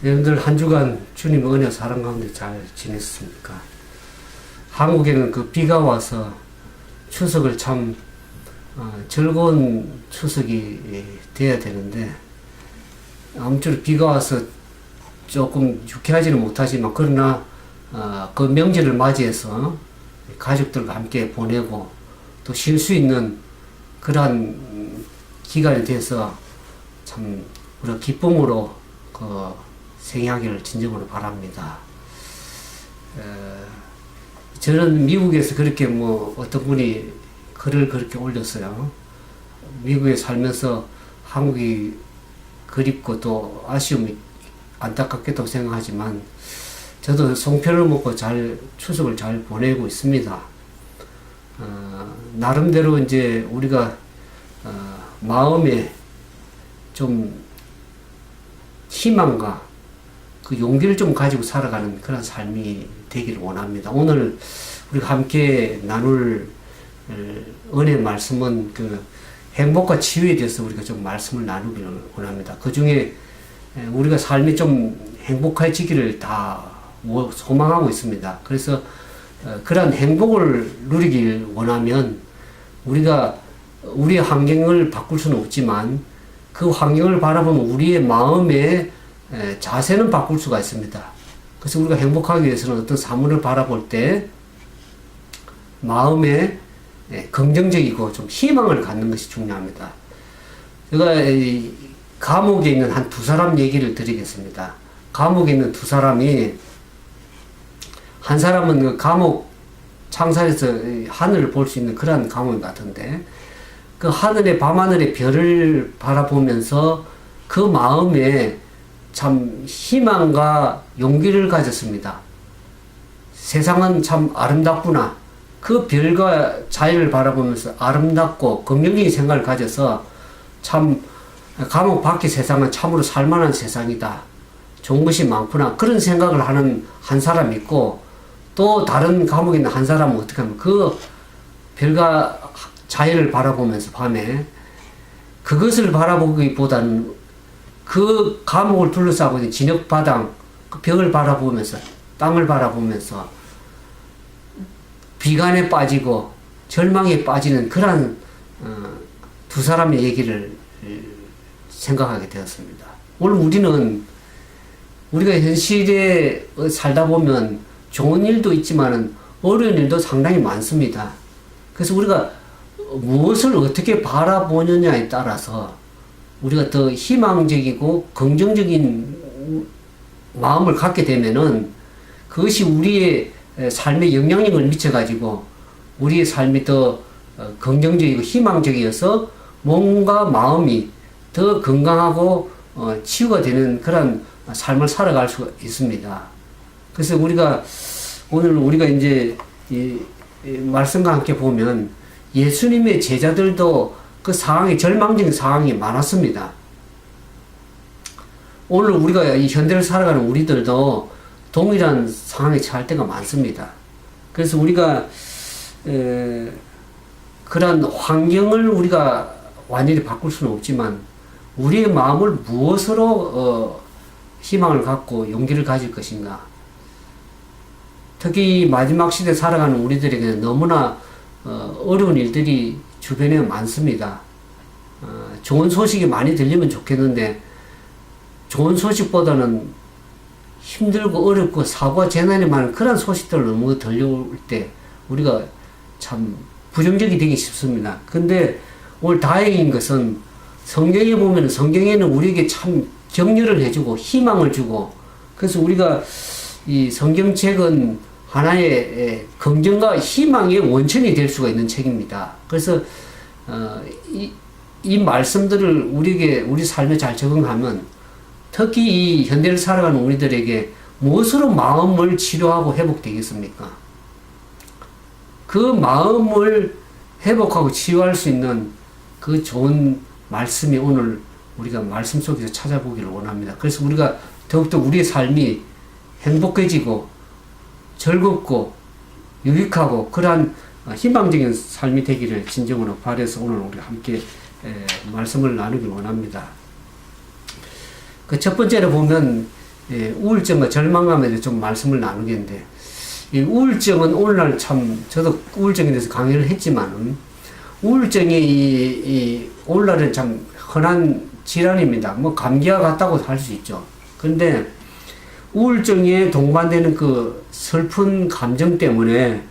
여러분들 한 주간 주님 은혜 사랑 가운데 잘 지냈습니까? 한국에는 그 비가 와서 추석을 참 즐거운 추석이 돼야 되는데 아무쪼록 비가 와서 조금 유쾌하지는 못하지만 그러나 그 명절을 맞이해서 가족들과 함께 보내고 또 쉴 수 있는 그러한 기간이 돼서 참 우리가 기쁨으로 생활하기를 진정으로 바랍니다. 저는 미국에서 그렇게 어떤 분이 글을 그렇게 올렸어요. 미국에 살면서 한국이 그립고 또 아쉬움이 안타깝게도 생각하지만 저도 송편을 먹고 추석을 잘 보내고 있습니다. 나름대로 이제 우리가 마음에 좀 희망과 그 용기를 좀 가지고 살아가는 그런 삶이 되기를 원합니다. 오늘 우리가 함께 나눌 은혜 말씀은 그 행복과 치유에 대해서 우리가 좀 말씀을 나누기를 원합니다. 그 중에 우리가 삶이 좀 행복해지기를 다 소망하고 있습니다. 그래서 그러한 행복을 누리길 원하면 우리가 우리의 환경을 바꿀 수는 없지만 그 환경을 바라보면 우리의 마음의 자세는 바꿀 수가 있습니다. 그래서 우리가 행복하기 위해서는 어떤 사물을 바라볼 때 마음에 긍정적이고 좀 희망을 갖는 것이 중요합니다. 제가 감옥에 있는 한 두 사람 얘기를 드리겠습니다. 감옥에 있는 두 사람이 한 사람은 그 감옥 창살에서 하늘을 볼 수 있는 그런 감옥 같은데 그 하늘의 밤하늘의 별을 바라보면서 그 마음에 참 희망과 용기를 가졌습니다. 세상은 참 아름답구나. 그 별과 자연을 바라보면서 아름답고 긍정적인 생각을 가져서 참 감옥 밖의 세상은 참으로 살만한 세상이다. 좋은 것이 많구나. 그런 생각을 하는 한 사람이 있고 또 다른 감옥에 있는 한 사람은 어떻게 하면 그 별과 자연을 바라보면서 밤에 그것을 바라보기보다는 그 감옥을 둘러싸고 있는 진흙바닥, 그 벽을 바라보면서 땅을 바라보면서 비관에 빠지고 절망에 빠지는 그러한 두 사람의 얘기를 생각하게 되었습니다. 오늘 우리가 현실에 살다 보면 좋은 일도 있지만은 어려운 일도 상당히 많습니다. 그래서 우리가 무엇을 어떻게 바라보느냐에 따라서 우리가 더 희망적이고 긍정적인 마음을 갖게 되면은 그것이 우리의 삶에 영향력을 미쳐가지고 우리의 삶이 더 긍정적이고 희망적이어서 몸과 마음이 더 건강하고 치유가 되는 그런 삶을 살아갈 수가 있습니다. 그래서 오늘 우리가 이제 이 말씀과 함께 보면 예수님의 제자들도 그 상황이 절망적인 상황이 많았습니다. 오늘 우리가 이 현대를 살아가는 우리들도 동일한 상황에 처할 때가 많습니다. 그래서 우리가 그런 환경을 우리가 완전히 바꿀 수는 없지만 우리의 마음을 무엇으로 희망을 갖고 용기를 가질 것인가. 특히 마지막 시대 살아가는 우리들에게는 너무나 어려운 일들이 주변에 많습니다. 좋은 소식이 많이 들리면 좋겠는데 좋은 소식보다는 힘들고 어렵고 사고와 재난이 많은 그런 소식들을 너무 들려올 때 우리가 참 부정적이 되기 쉽습니다. 근데 오늘 다행인 것은 성경에 보면 성경에는 우리에게 참 격려를 해주고 희망을 주고 그래서 우리가 이 성경책은 하나의 긍정과 희망의 원천이 될 수가 있는 책입니다. 그래서 이 말씀들을 우리 삶에 잘 적응하면 특히 이 현대를 살아가는 우리들에게 무엇으로 마음을 치료하고 회복되겠습니까? 그 마음을 회복하고 치유할 수 있는 그 좋은 말씀이 오늘 우리가 말씀 속에서 찾아보기를 원합니다. 그래서 우리가 더욱더 우리의 삶이 행복해지고 즐겁고 유익하고 그러한 희망적인 삶이 되기를 진정으로 바라서 오늘 우리 함께 말씀을 나누길 원합니다. 그 첫 번째로 보면 우울증과 절망감에 대해 좀 말씀을 나누겠는데, 이 우울증은 오늘날 참, 저도 우울증에 대해서 강의를 했지만은, 우울증이 오늘날은 참 흔한 질환입니다. 뭐, 감기와 같다고 할 수 있죠. 근데, 우울증에 동반되는 그 슬픈 감정 때문에,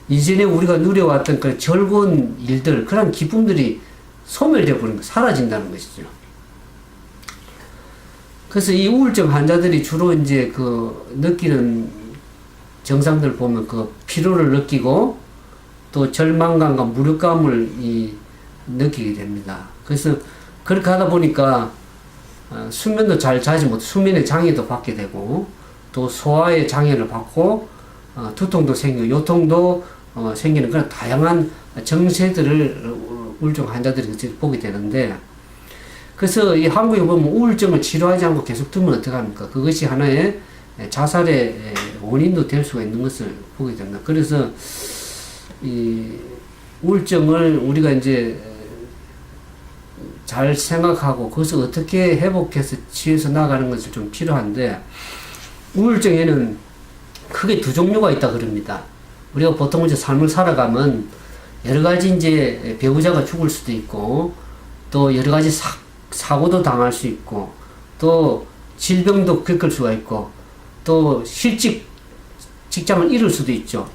이전에 우리가 누려왔던 그 즐거운 일들, 그런 기쁨들이 소멸되어 버린 거, 사라진다는 것이죠. 그래서 이 우울증 환자들이 주로 이제 그 느끼는 증상들 보면 그 피로를 느끼고 또 절망감과 무력감을 느끼게 됩니다. 그래서 그렇게 하다 보니까 수면도 잘 자지 못해 수면의 장애도 받게 되고 또 소화의 장애를 받고 두통도 생기고 요통도 생기는 그런 다양한 증세들을 우울증 환자들이 보게 되는데, 그래서 이 한국에 보면 우울증을 치료하지 않고 계속 두면 어떡합니까? 그것이 하나의 자살의 원인도 될 수가 있는 것을 보게 됩니다. 그래서 이 우울증을 우리가 이제 잘 생각하고 그것을 어떻게 회복해서 치유해서 나가는 것이 좀 필요한데, 우울증에는 크게 두 종류가 있다 그럽니다. 우리가 보통 이제 삶을 살아가면 여러 가지 이제 배우자가 죽을 수도 있고 또 여러 가지 사고도 당할 수 있고 또 질병도 겪을 수가 있고 또 직장을 잃을 수도 있죠.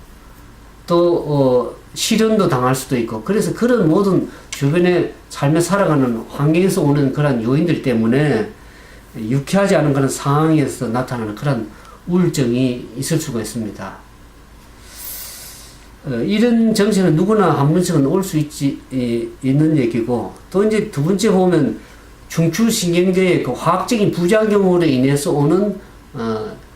또 실현도 당할 수도 있고, 그래서 그런 모든 주변에 삶에 살아가는 환경에서 오는 그런 요인들 때문에 유쾌하지 않은 그런 상황에서 나타나는 그런 우울증이 있을 수가 있습니다. 이런 정신은 누구나 한 번씩은 올 수 있는 얘기고, 또 이제 두 번째 보면 중추신경계의 그 화학적인 부작용으로 인해서 오는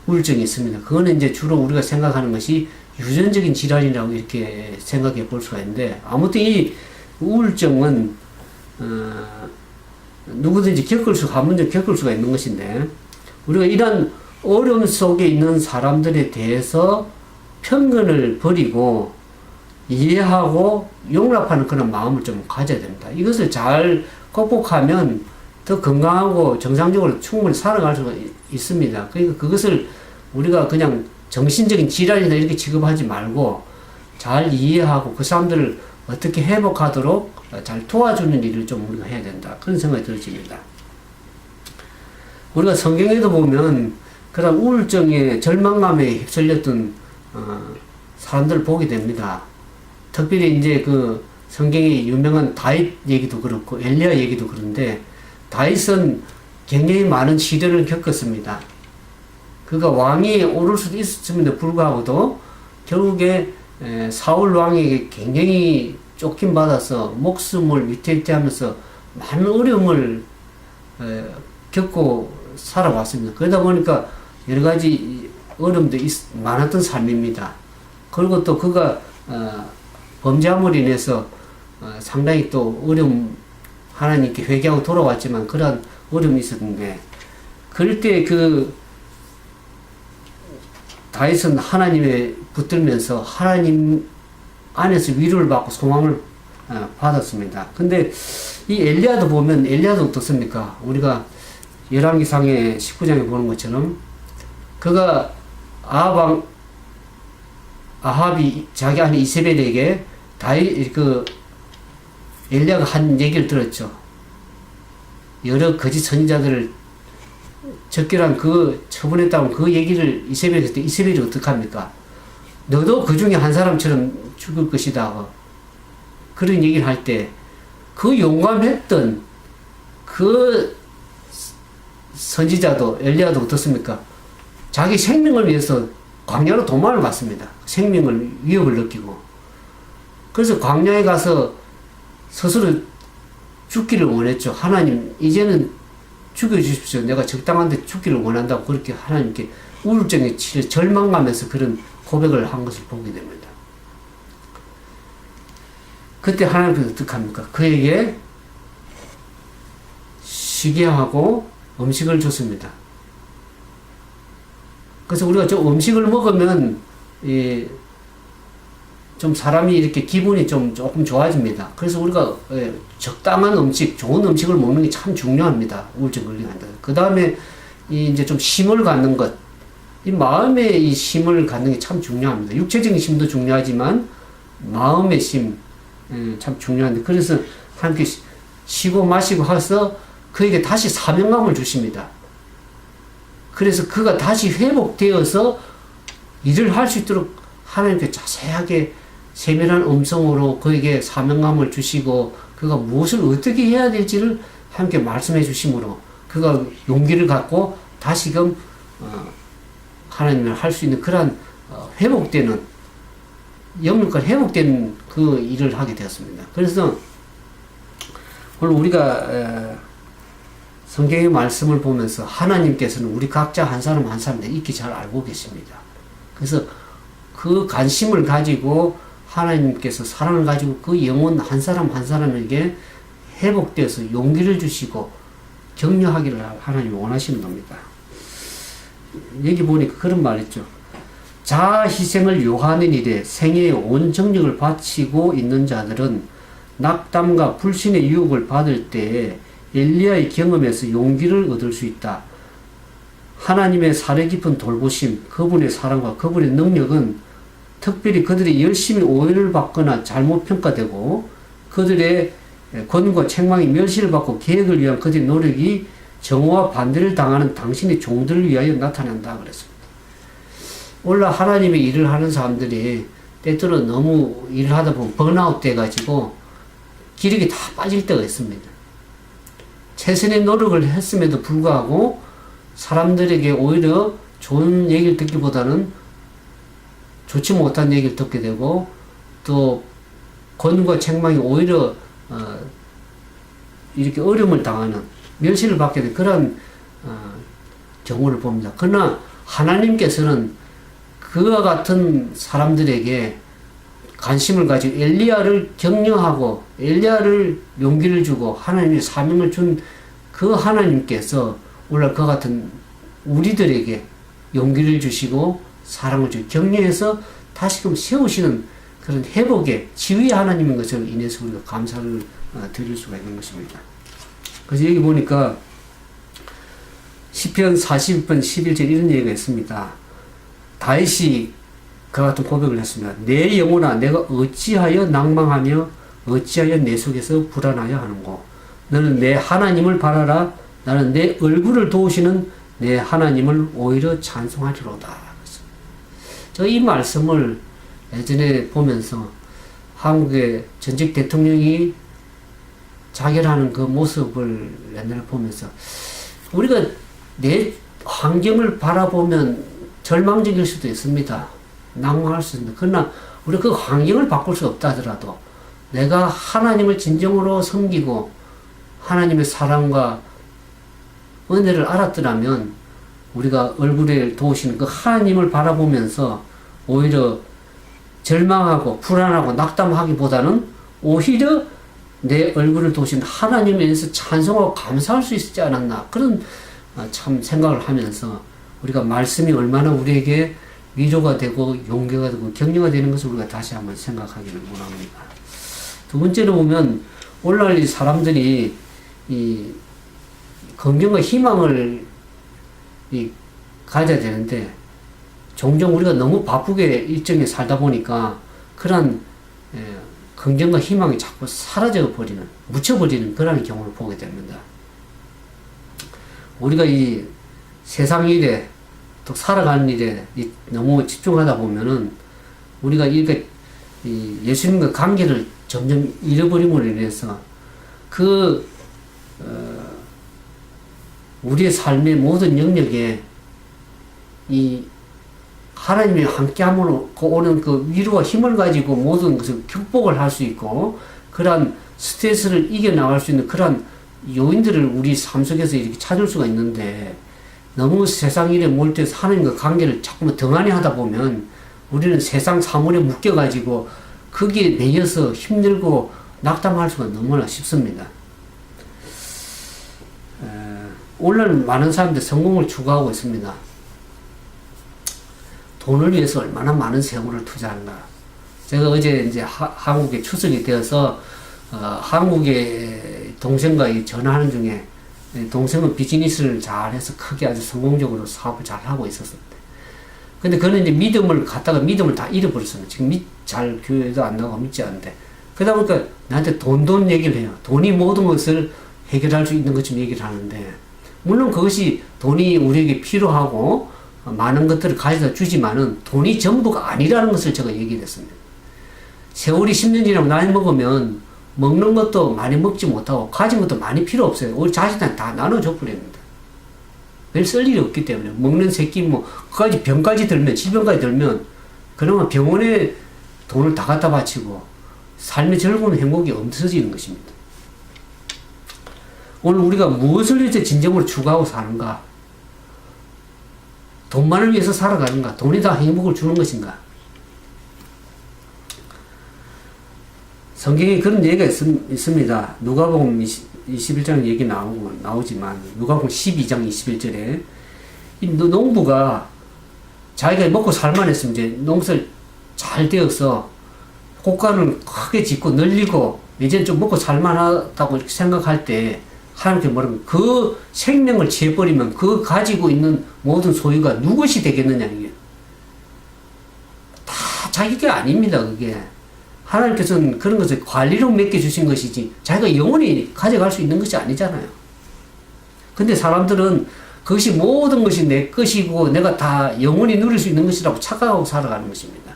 우울증이 있습니다. 그거는 이제 주로 우리가 생각하는 것이 유전적인 질환이라고 이렇게 생각해 볼 수가 있는데, 아무튼 이 우울증은 누구든지 한 번쯤 겪을 수가 있는 것인데, 우리가 이런 어려움 속에 있는 사람들에 대해서 편견을 버리고 이해하고 용납하는 그런 마음을 좀 가져야 됩니다. 이것을 잘 극복하면 더 건강하고 정상적으로 충분히 살아갈 수가 있습니다. 그러니까 그것을 우리가 그냥 정신적인 질환이다 이렇게 취급하지 말고 잘 이해하고 그 사람들을 어떻게 회복하도록 잘 도와주는 일을 좀 우리가 해야 된다. 그런 생각이 들어집니다. 우리가 성경에도 보면 그런 우울증에 절망감에 휩쓸렸던 사람들을 보게 됩니다. 특별히 이제 그 성경의 유명한 다윗 얘기도 그렇고 엘리야 얘기도 그런데, 다윗은 굉장히 많은 시련을 겪었습니다. 그가 왕이 오를 수도 있었음에도 불구하고도 결국에 사울 왕에게 굉장히 쫓김받아서 목숨을 위태위태하면서 많은 어려움을 겪고 살아왔습니다. 그러다 보니까 여러 가지 어려움도 많았던 삶입니다. 그리고 또 그가 범죄함으로 인해서 상당히 또 어려움, 하나님께 회개하고 돌아왔지만 그런 어려움이 있었는데, 그럴 때 그 다윗은 하나님에 붙들면서 하나님 안에서 위로를 받고 소망을 받았습니다. 근데 이 엘리야도 보면, 엘리야도 어떻습니까? 우리가 열왕기상의 19장에 보는 것처럼 그가 아합이 자기 아내 이세벨에게 엘리야가 한 얘기를 들었죠. 여러 거짓 선지자들을 적결한 처분했다고 그 얘기를 이세벨이 했을 때 이세벨이 어떡합니까? 너도 그 중에 한 사람처럼 죽을 것이다. 그런 얘기를 할 때 그 용감했던 그 선지자도 엘리야도 어떻습니까? 자기 생명을 위해서 광야로 도망을 갔습니다. 생명을 위협을 느끼고. 그래서 광야에 가서 스스로 죽기를 원했죠. 하나님, 이제는 죽여주십시오. 내가 적당한 데 죽기를 원한다고 그렇게 하나님께 우울증에 치려 절망감에서 그런 고백을 한 것을 보게 됩니다. 그때 하나님께서 어떡합니까? 그에게 쉬게 하고 음식을 줬습니다. 그래서 우리가 좀 음식을 먹으면 좀 사람이 이렇게 기분이 조금 좋아집니다. 그래서 우리가 적당한 음식, 좋은 음식을 먹는 게 참 중요합니다. 우울증 걸린 환자. 그 다음에 이 이제 좀 힘을 갖는 것, 이 마음의 이 힘을 갖는 게 참 중요합니다. 육체적인 힘도 중요하지만 마음의 힘, 참 중요한데, 그래서 함께 쉬고 마시고 해서 그에게 다시 사명감을 주십니다. 그래서 그가 다시 회복되어서 일을 할 수 있도록 하나님께 자세하게 세밀한 음성으로 그에게 사명감을 주시고 그가 무엇을 어떻게 해야 될지를 함께 말씀해 주심으로 그가 용기를 갖고 다시금 하나님을 할 수 있는 그러한 회복되는, 영육과 회복된 그 일을 하게 되었습니다. 그래서 오늘 우리가 성경의 말씀을 보면서 하나님께서는 우리 각자 한 사람 한 사람에 익히 잘 알고 계십니다. 그래서 그 관심을 가지고 하나님께서 사랑을 가지고 그 영혼 한 사람 한 사람에게 회복되어서 용기를 주시고 격려하기를 하나님이 원하시는 겁니다. 여기 보니까 그런 말 있죠. 자아 희생을 요하는 일에 생애의 온 정력을 바치고 있는 자들은 낙담과 불신의 유혹을 받을 때에 엘리야의 경험에서 용기를 얻을 수 있다. 하나님의 사려 깊은 돌보심, 그분의 사랑과 그분의 능력은 특별히 그들이 열심히 오해를 받거나 잘못 평가되고 그들의 권과 책망이 멸시를 받고 계획을 위한 그들의 노력이 정오와 반대를 당하는 당신의 종들을 위하여 나타난다 그랬습니다. 원래 하나님의 일을 하는 사람들이 때때로 너무 일을 하다 보면 번아웃 돼가지고 기력이 다 빠질 때가 있습니다. 최선의 노력을 했음에도 불구하고 사람들에게 오히려 좋은 얘기를 듣기보다는 좋지 못한 얘기를 듣게 되고 또 권과 책망이 오히려 이렇게 어려움을 당하는, 멸시를 받게 되는 그런 경우를 봅니다. 그러나 하나님께서는 그와 같은 사람들에게 관심을 가지고 엘리야를 격려하고 엘리야를 용기를 주고 하나님의 사명을 준 그 하나님께서 오늘 그와 같은 우리들에게 용기를 주시고 사랑을 주시고 격려해서 다시금 세우시는 그런 회복의 지휘 하나님인 것을 인해서 우리가 감사를 드릴 수가 있는 것입니다. 그래서 여기 보니까 시편 40편 11절 이런 얘기가 있습니다. 다윗이 그와 같은 고백을 했습니다. 내 영혼아 내가 어찌하여 낭망하며 어찌하여 내 속에서 불안하여 하는고. 너는 내 하나님을 바라라. 나는 내 얼굴을 도우시는 내 하나님을 오히려 찬송하리로다. 저 이 말씀을 예전에 보면서 한국의 전직 대통령이 자결하는 그 모습을 옛날에 보면서 우리가 내 환경을 바라보면 절망적일 수도 있습니다. 낭망할 수 있습니다. 그러나 우리가 그 환경을 바꿀 수 없다 하더라도 내가 하나님을 진정으로 섬기고 하나님의 사랑과 은혜를 알았더라면 우리가 얼굴에 도우시는 그 하나님을 바라보면서 오히려 절망하고 불안하고 낙담하기보다는 오히려 내 얼굴을 도우신 하나님에 대해서 찬송하고 감사할 수 있지 않았나, 그런 참 생각을 하면서 우리가 말씀이 얼마나 우리에게 위로가 되고 용기가 되고 격려가 되는 것을 우리가 다시 한번 생각하기를 원합니다. 두 번째로 보면 오늘날 이 사람들이 이 긍정과 희망을 가져야 되는데 종종 우리가 너무 바쁘게 일정에 살다 보니까 그런 긍정과 희망이 자꾸 사라져 버리는, 묻혀버리는 그런 경우를 보게 됩니다. 우리가 이 세상 일에 또 살아가는 일에 너무 집중하다 보면은 우리가 이렇게 예수님과 관계를 점점 잃어버림으로 인해서 우리의 삶의 모든 영역에 이 하나님이 함께함으로 오는 그 위로와 힘을 가지고 모든 것을 극복을 할 수 있고 그러한 스트레스를 이겨나갈 수 있는 그러한 요인들을 우리 삶 속에서 이렇게 찾을 수가 있는데 너무 세상 일에 몰두해서 하나님과 관계를 자꾸만 등한히 하다 보면 우리는 세상 사물에 묶여가지고 거기에 매여서 힘들고 낙담할 수가 너무나 쉽습니다. 오늘 많은 사람들이 성공을 추구하고 있습니다. 돈을 위해서 얼마나 많은 세월을 투자한가. 제가 어제 이제 한국에 추석이 되어서 한국의 동생과 전화하는 중에 동생은 비즈니스를 잘해서 크게 아주 성공적으로 사업을 잘 하고 있었습니다. 근데 그는 이제 믿음을 갖다가 믿음을 다 잃어버렸어요. 지금 잘 교회도 안 나가고 믿지 않는데. 그러다 보니까 나한테 돈 얘기를 해요. 돈이 모든 것을 해결할 수 있는 것처럼 얘기를 하는데, 물론 그것이 돈이 우리에게 필요하고 많은 것들을 가져다 주지만은 돈이 전부가 아니라는 것을 제가 얘기를 했습니다. 세월이 10년 지나고 나이 먹으면 먹는 것도 많이 먹지 못하고 가진 것도 많이 필요 없어요. 우리 자식한테 다 나눠줘 버립니다. 별 쓸 일이 없기 때문에. 먹는 새끼 뭐 그까지 병까지 들면, 질병까지 들면 그러면 병원에 돈을 다 갖다 바치고 삶의 즐거운 행복이 없어지는 것입니다. 오늘 우리가 무엇을 위해서 진정으로 추구하고 사는가? 돈만을 위해서 살아가는가? 돈이 다 행복을 주는 것인가? 성경에 그런 얘기가 있습니다. 누가복음 21장 얘기 나오지만 누가복음 12장 21절에 이 농부가 자기가 먹고 살만했으면 이제 농사를 잘 되어서 곡간을 크게 짓고 늘리고 이제 좀 먹고 살만하다고 이렇게 생각할 때 하나님께 뭐라면 그 생명을 취해버리면 그 가지고 있는 모든 소유가 누구시 되겠느냐, 이게. 다 자기 게 아닙니다, 그게. 하나님께서는 그런 것을 관리로 맡겨주신 것이지 자기가 영원히 가져갈 수 있는 것이 아니잖아요. 근데 사람들은 그것이 모든 것이 내 것이고 내가 다 영원히 누릴 수 있는 것이라고 착각하고 살아가는 것입니다.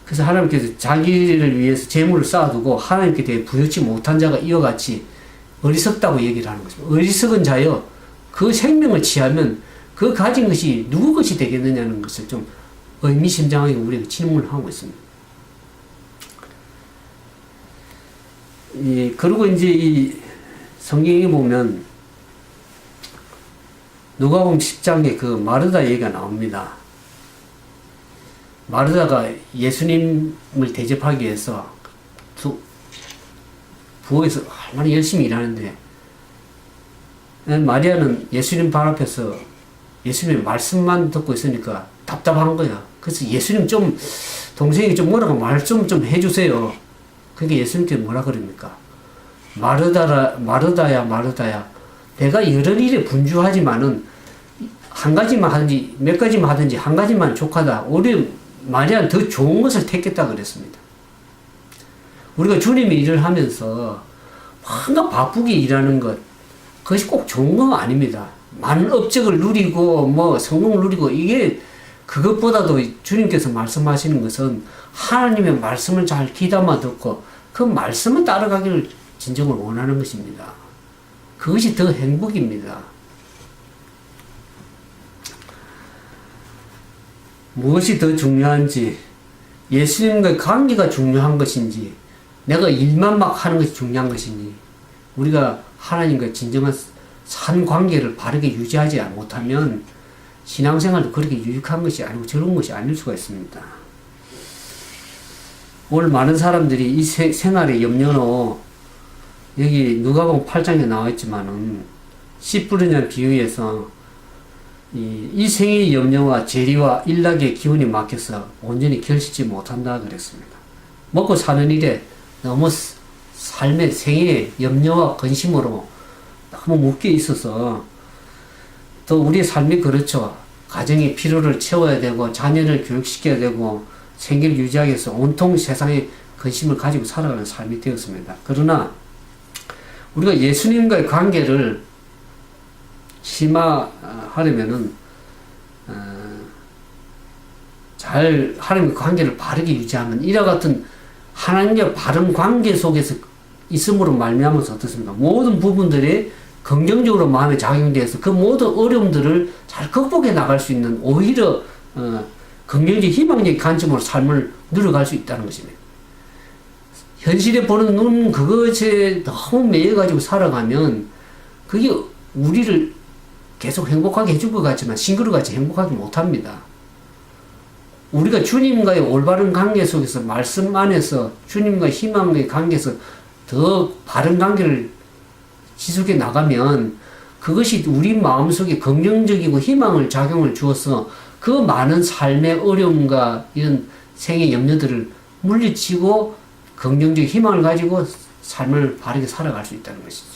그래서 하나님께서 자기를 위해서 재물을 쌓아두고 하나님께 대해 부여치 못한 자가 이와 같이 어리석다고 얘기를 하는 것입니다. 어리석은 자여, 그 생명을 취하면 그 가진 것이 누구 것이 되겠느냐는 것을 좀 의미심장하게 우리에게 질문을 하고 있습니다. 그리고 이제 이 성경에 보면 누가복음 10장에 그 마르다 얘기가 나옵니다. 마르다가 예수님을 대접하기 위해서 부엌에서 얼마나 열심히 일하는데, 마리아는 예수님 발 앞에서 예수님의 말씀만 듣고 있으니까 답답한 거야. 그래서 예수님 좀, 동생이 좀 뭐라고 말 좀 해주세요. 그게 예수님께 뭐라 그럽니까? 마르다야, 내가 여러 일에 분주하지만은 한 가지만 하든지 몇 가지만 하든지 한 가지만 족하다. 우리 마리아는 더 좋은 것을 택했다 그랬습니다. 우리가 주님의 일을 하면서 뭔가 바쁘게 일하는 것, 그것이 꼭 좋은 건 아닙니다. 많은 업적을 누리고 뭐 성공을 누리고, 이게 그것보다도 주님께서 말씀하시는 것은 하나님의 말씀을 잘 귀담아 듣고 그 말씀을 따라가기를 진정으로 원하는 것입니다. 그것이 더 행복입니다. 무엇이 더 중요한지, 예수님과의 관계가 중요한 것인지, 내가 일만 막 하는 것이 중요한 것인지, 우리가 하나님과 진정한 산 관계를 바르게 유지하지 못하면 신앙생활도 그렇게 유익한 것이 아니고 즐거운 것이 아닐 수가 있습니다. 오늘 많은 사람들이 이 생활의 염려로, 여기 누가복음 8장에 나와 있지만은 씨 뿌리냐는 비유에서 이 생의 염려와 재리와 일락의 기운이 막혀서 온전히 결실지 못한다 그랬습니다. 먹고 사는 일에 너무 삶의 생의 염려와 근심으로 너무 묶여 있어서, 또 우리의 삶이 그렇죠. 가정의 필요를 채워야 되고 자녀를 교육시켜야 되고 생계를 유지하기 위해서 온통 세상의 근심을 가지고 살아가는 삶이 되었습니다. 그러나 우리가 예수님과의 관계를 심화하려면은 잘 하나님의 관계를 바르게 유지하면, 이와 같은 하나님과 바른 관계 속에서 있음으로 말미암아서 어떻습니까? 모든 부분들이 긍정적으로 마음에 작용돼서 그 모든 어려움들을 잘 극복해 나갈 수 있는, 오히려 긍정적 희망적 관점으로 삶을 누려갈 수 있다는 것입니다. 현실에 보는 눈, 그것에 너무 매여가지고 살아가면 그게 우리를 계속 행복하게 해줄 것 같지만 싱그러같이 행복하게 못합니다. 우리가 주님과의 올바른 관계 속에서, 말씀 안에서 주님과 희망의 관계에서 더 바른 관계를 지속해 나가면 그것이 우리 마음속에 긍정적이고 희망을 작용을 주어서 그 많은 삶의 어려움과 이런 생의 염려들을 물리치고 긍정적 희망을 가지고 삶을 바르게 살아갈 수 있다는 것이죠.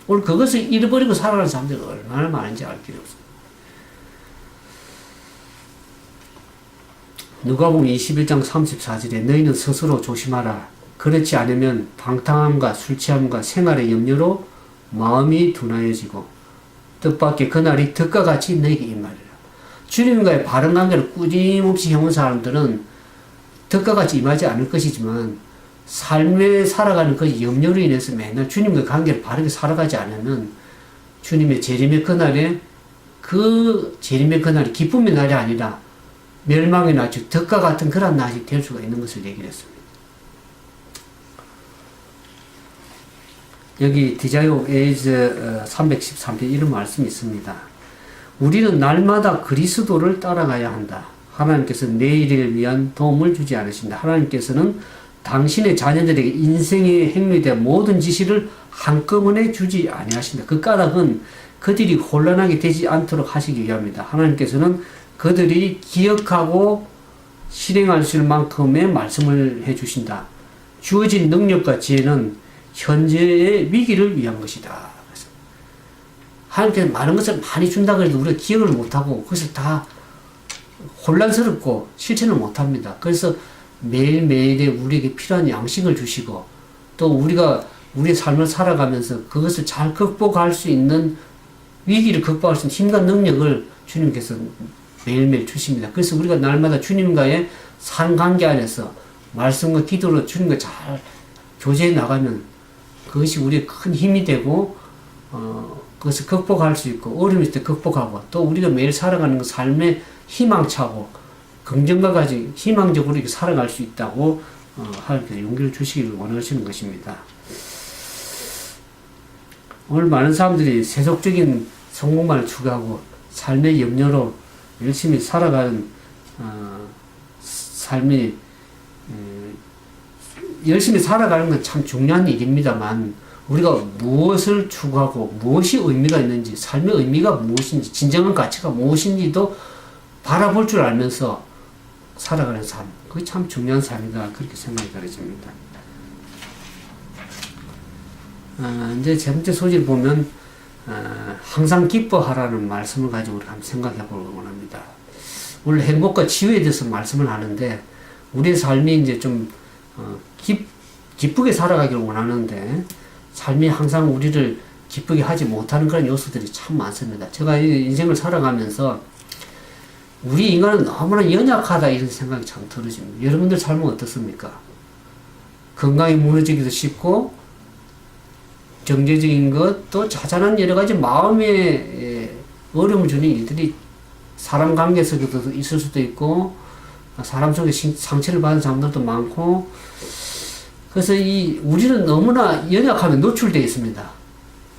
오늘 그것을 잃어버리고 살아가는 사람들이 얼마나 많은지 알 길이 없습니다. 누가복음 21장 34절에 너희는 스스로 조심하라. 그렇지 않으면 방탕함과 술 취함과 생활의 염려로 마음이 둔하여지고 뜻밖의 그날이 득과 같이 너희에게 임하리라. 주님과의 바른 관계를 꾸준없이 해온 사람들은 득과 같이 임하지 않을 것이지만 삶에 살아가는 그 염려로 인해서 맨날 주님과의 관계를 바르게 살아가지 않으면 주님의 재림의 그날에 그 재림의 그날이 기쁨의 날이 아니라 멸망의 날, 즉 덕과 같은 그런 날이 될 수가 있는 것을 얘기를 했습니다. 여기 디자이오 에이즈 313편 이런 말씀이 있습니다. 우리는 날마다 그리스도를 따라가야 한다. 하나님께서 내일을 위한 도움을 주지 않으신다. 하나님께서는 당신의 자녀들에게 인생의 행위된 모든 지시를 한꺼번에 주지 아니하신다. 그 까닭은 그들이 혼란하게 되지 않도록 하시기 위함이다. 하나님께서는 그들이 기억하고 실행할 수 있는 만큼의 말씀을 해주신다. 주어진 능력과 지혜는 현재의 위기를 위한 것이다. 하나님께서 많은 것을 많이 준다 그래도 우리가 기억을 못하고 그것을 다 혼란스럽고 실천을 못합니다. 그래서 매일매일에 우리에게 필요한 양식을 주시고 또 우리가 우리의 삶을 살아가면서 그것을 잘 극복할 수 있는 위기를 극복할 수 있는 힘과 능력을 주님께서 매일매일 주십니다. 그래서 우리가 날마다 주님과의 상관계 안에서 말씀과 기도로 주님과 잘 교제해 나가면 그것이 우리의 큰 힘이 되고 그것을 극복할 수 있고 어려움일 때 극복하고 또 우리가 매일 살아가는 그 삶의 희망차고 긍정과 같이 희망적으로 이렇게 살아갈 수 있다고 하나님께서 용기를 주시기를 원하시는 것입니다. 오늘 많은 사람들이 세속적인 성공만을 추구하고 삶의 염려로 열심히 살아가는 삶이 열심히 살아가는 건 참 중요한 일입니다만 우리가 무엇을 추구하고 무엇이 의미가 있는지 삶의 의미가 무엇인지 진정한 가치가 무엇인지도 바라볼 줄 알면서 살아가는 삶 그게 참 중요한 삶이다 그렇게 생각이 들어집니다. 이제 세 번째 소절 보면 항상 기뻐하라는 말씀을 가지고 우리 한번 생각해 보려고 원합니다. 원래 행복과 치유에 대해서 말씀을 하는데 우리의 삶이 이제 좀 기쁘게 살아가기를 원하는데 삶이 항상 우리를 기쁘게 하지 못하는 그런 요소들이 참 많습니다. 제가 인생을 살아가면서 우리 인간은 너무나 연약하다 이런 생각이 참 들어집니다. 여러분들 삶은 어떻습니까? 건강이 무너지기도 쉽고 경제적인 것, 또 자잘한 여러 가지 마음에 어려움을 주는 일들이 사람 관계 속에도 있을 수도 있고, 사람 속에 상처를 받은 사람들도 많고, 그래서 우리는 너무나 연약함에 노출되어 있습니다.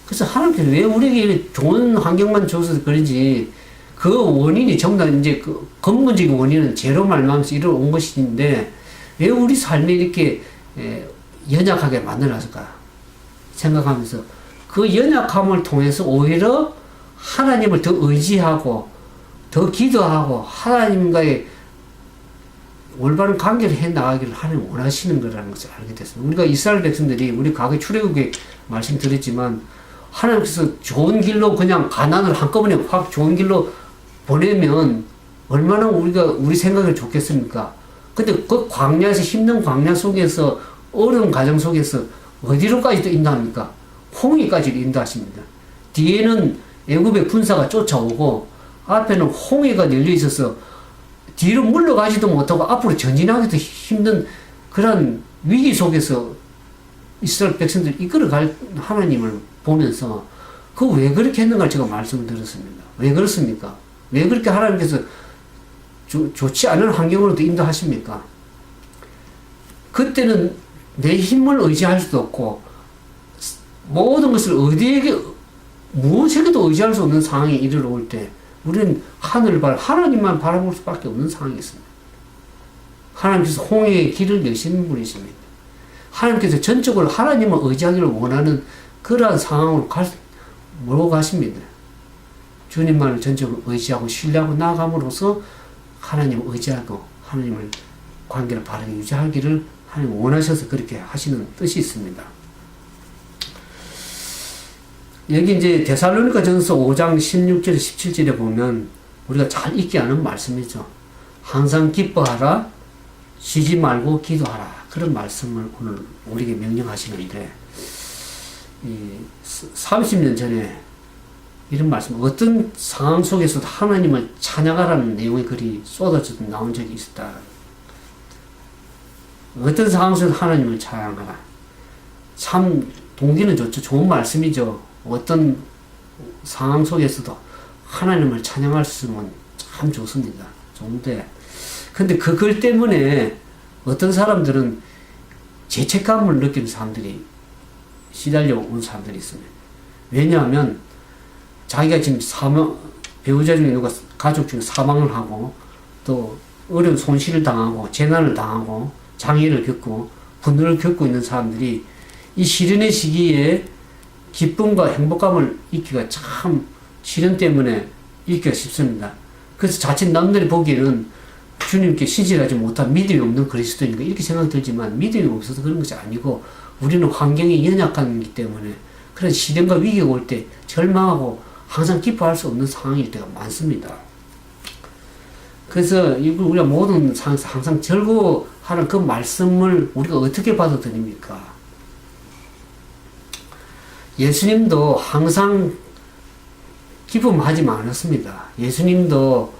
그래서 하나님께서 왜 우리에게 좋은 환경만 줘서 그런지, 그 원인이 정말 이제 그 근본적인 원인은 죄로 말미암아서 이뤄온 것인데, 왜 우리 삶이 이렇게 연약하게 만들어놨을까? 생각하면서 그 연약함을 통해서 오히려 하나님을 더 의지하고 더 기도하고 하나님과의 올바른 관계를 해 나가기를 하나님 원하시는 거라는 것을 알게 됐습니다. 우리가 이스라엘 백성들이 우리 과거 출애굽에 말씀드렸지만 하나님께서 좋은 길로 그냥 가나안을 한꺼번에 확 좋은 길로 보내면 얼마나 우리 생각이 좋겠습니까? 근데 그 광야에서 힘든 광야 속에서 어려운 과정 속에서 어디로까지도 인도합니까? 홍해까지도 인도하십니다. 뒤에는 애굽의 군사가 쫓아오고 앞에는 홍해가 열려 있어서 뒤로 물러가지도 못하고 앞으로 전진하기도 힘든 그런 위기 속에서 이스라엘 백성들 이끌어갈 하나님을 보면서 그 왜 그렇게 했는가 제가 말씀을 드렸습니다. 왜 그렇습니까? 왜 그렇게 하나님께서 좋지 않은 환경으로도 인도하십니까? 그때는 내 힘을 의지할 수도 없고 모든 것을 무엇에게도 의지할 수 없는 상황에 이르러올 때 우리는 하나님만 바라볼 수밖에 없는 상황이 있습니다. 하나님께서 홍해의 길을 여시는 분이십니다. 하나님께서 전적으로 하나님을 의지하기를 원하는 그러한 상황으로 몰고 가십니다. 주님만을 전적으로 의지하고 신뢰하고 나아감으로써 하나님을 의지하고 하나님을 관계를 바르게 유지하기를 하나님 원하셔서 그렇게 하시는 뜻이 있습니다. 여기 이제 데살로니가 전서 5장 16절 17절에 보면 우리가 잘 잊게 하는 말씀이죠. 항상 기뻐하라, 쉬지 말고 기도하라. 그런 말씀을 오늘 우리에게 명령하시는데, 30년 전에 이런 말씀, 어떤 상황 속에서도 하나님을 찬양하라는 내용의 글이 쏟아져 나온 적이 있었다. 어떤 상황 속에서 하나님을 찬양하라. 참 동기는 좋죠. 좋은 말씀이죠. 어떤 상황 속에서도 하나님을 찬양할 수 있으면 참 좋습니다. 좋은데, 근데 그 글 때문에 어떤 사람들은 죄책감을 느끼는 사람들이 시달려 온 사람들이 있습니다. 왜냐하면 자기가 지금 배우자 중에 누가 가족 중에 사망을 하고 또 어려운 손실을 당하고 재난을 당하고 장애를 겪고 분노를 겪고 있는 사람들이 이 시련의 시기에 기쁨과 행복감을 잊기가 참 시련 때문에 잊기가 쉽습니다. 그래서 자칫 남들이 보기에는 주님께 신실하지 못한 믿음이 없는 그리스도인가 이렇게 생각이 들지만 믿음이 없어서 그런 것이 아니고 우리는 환경이 연약하기 때문에 그런 시련과 위기가 올 때 절망하고 항상 기뻐할 수 없는 상황일 때가 많습니다. 그래서 우리가 모든 상황에서 항상 즐거워하는 그 말씀을 우리가 어떻게 받아들입니까? 예수님도 항상 기쁨하지 않았습니다. 예수님도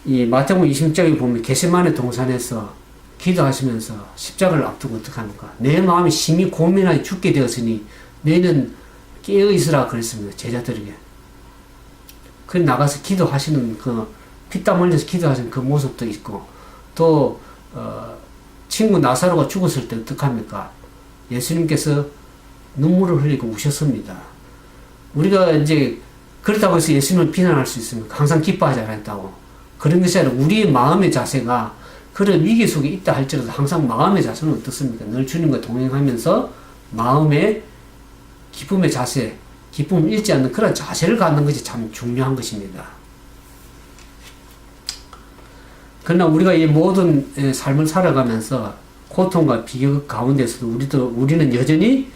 이 마태복음 26장에 보면 겟세마네 동산에서 기도하시면서 십자가를 앞두고 어떡합니까? 내 마음이 심히 고민하여 죽게 되었으니 너희는 깨어 있으라 그랬습니다. 제자들에게. 그 나가서 기도하시는 피땀 흘려서 기도하시는 그 모습도 있고 또 친구 나사로가 죽었을 때 어떡합니까? 예수님께서 눈물을 흘리고 우셨습니다. 우리가 이제 그렇다고 해서 예수님을 비난할 수 있습니까? 항상 기뻐하지 않았다고. 그런 것이 아니라 우리의 마음의 자세가 그런 위기 속에 있다 할지라도 항상 마음의 자세는 어떻습니까? 늘 주님과 동행하면서 마음의 기쁨의 자세, 기쁨을 잃지 않는 그런 자세를 갖는 것이 참 중요한 것입니다. 그러나 우리가 이 모든 삶을 살아가면서 고통과 비교 가운데서도 우리는 여전히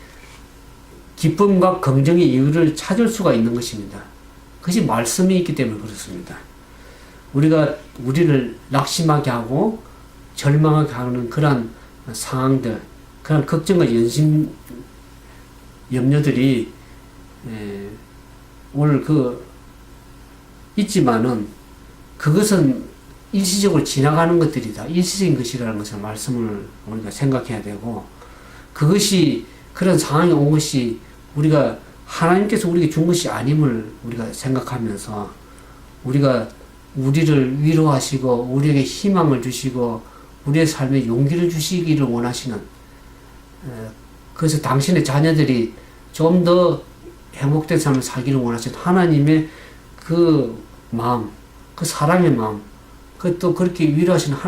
기쁨과 긍정의 이유를 찾을 수가 있는 것입니다. 그것이 말씀이 있기 때문에 그렇습니다. 우리가 우리를 낙심하게 하고 절망하게 하는 그러한 상황들, 그런 걱정과 염려들이 오늘 있지만은 그것은 일시적으로 지나가는 것들이다. 일시적인 것이라는 것을 말씀을 우리가 생각해야 되고 그것이 그런 상황이 온 것이 우리가 하나님께서 우리에게 준 것이 아님을 우리가 생각하면서 우리가 우리를 위로하시고 우리에게 희망을 주시고 우리의 삶에 용기를 주시기를 원하시는 그래서 당신의 자녀들이 좀 더 행복된 삶을 살기를 원하시는 하나님의 그 마음, 그 사랑의 마음, 그 또 그렇게 위로하시는